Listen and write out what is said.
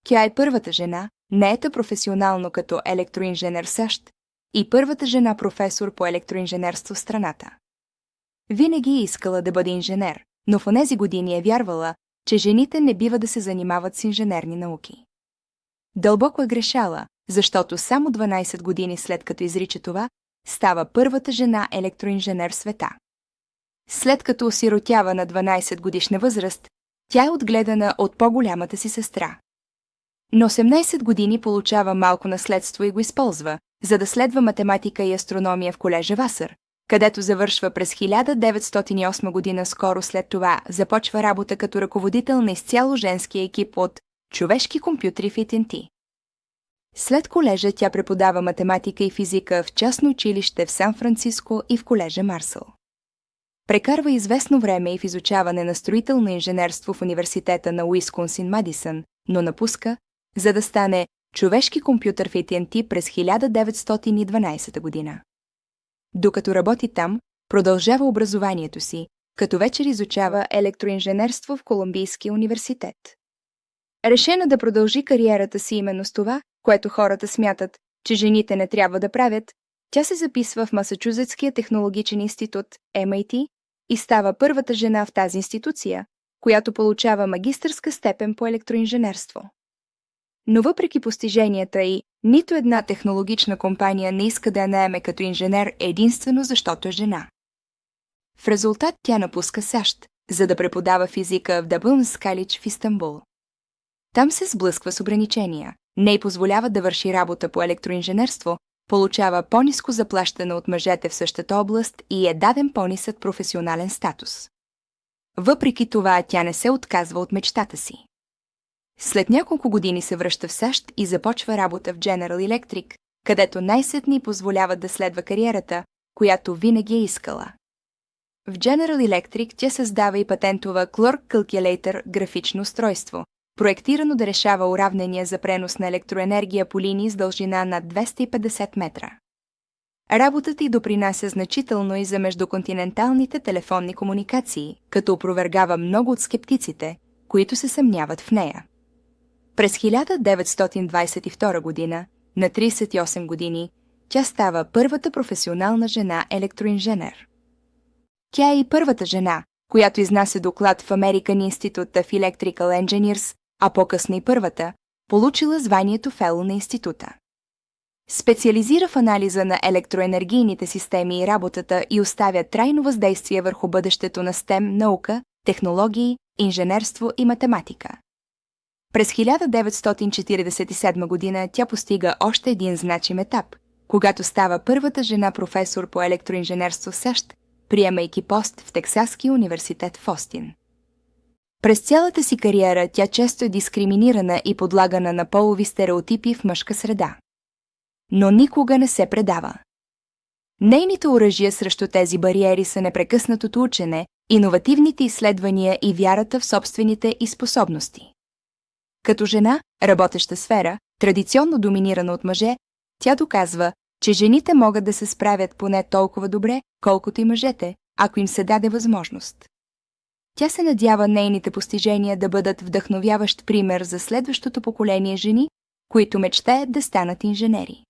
Тя е първата жена, наета професионално като електроинженер в САЩ и първата жена професор по електроинженерство в страната. Винаги е искала да бъде инженер, но в онези години е вярвала, че жените не бива да се занимават с инженерни науки. Дълбоко е грешала, защото само 12 години след като изрича това, става първата жена електроинженер в света. След като осиротява на 12 годишна възраст, тя е отгледана от по-голямата си сестра. На 18 години получава малко наследство и го използва, за да следва математика и астрономия в колежа Васър, където завършва през 1908 година. Скоро след това започва работа като ръководител на изцяло женския екип от човешки компютри в AT&T. След колежа тя преподава математика и физика в частно училище в Сан-Франциско и в колежа Марсъл. Прекарва известно време и в изучаване на строително инженерство в университета на Уисконсин-Мадисън, но напуска, за да стане човешки компютър в AT&T през 1912 година. Докато работи там, продължава образованието си, като вечер изучава електроинженерство в Колумбийския университет. Решена да продължи кариерата си именно с това, което хората смятат, че жените не трябва да правят, тя се записва в Масачузетския технологичен институт MIT и става първата жена в тази институция, която получава магистърска степен по електроинженерство. Но въпреки постиженията й, нито една технологична компания не иска да я наеме като инженер единствено защото е жена. В резултат тя напуска САЩ, за да преподава физика в Дъбълнс Калидж в Истанбул. Там се сблъсква с ограничения. Не й позволяват да върши работа по електроинженерство, получава по-ниско заплащане от мъжете в същата област и е даден по-нисък професионален статус. Въпреки това, тя не се отказва от мечтата си. След няколко години се връща в САЩ и започва работа в General Electric, където най-сетне позволяват да следва кариерата, която винаги е искала. В General Electric тя създава и патентова Clerk Calculator графично устройство, проектирано да решава уравнения за пренос на електроенергия по линии с дължина над 250 метра. Работата й допринася значително и за междуконтиненталните телефонни комуникации, като опровергава много от скептиците, които се съмняват в нея. През 1922 година, на 38 години, тя става първата професионална жена електроинженер. Тя е и първата жена, която изнася доклад в American Institute of Electrical Engineers, а по-късно и първата, получила званието фело на института. Специализира в анализа на електроенергийните системи и работата и оставя трайно въздействие върху бъдещето на STEM наука, технологии, инженерство и математика. През 1947 година тя постига още един значим етап, когато става първата жена професор по електроинженерство в САЩ, приемайки пост в Тексаския университет в Остин. През цялата си кариера тя често е дискриминирана и подлагана на полови стереотипи в мъжка среда. Но никога не се предава. Нейните оръжия срещу тези бариери са непрекъснатото учене, иновативните изследвания и вярата в собствените й способности. Като жена, работеща сфера, традиционно доминирана от мъже, тя доказва, че жените могат да се справят поне толкова добре, колкото и мъжете, ако им се даде възможност. Тя се надява нейните постижения да бъдат вдъхновяващ пример за следващото поколение жени, които мечтаят да станат инженери.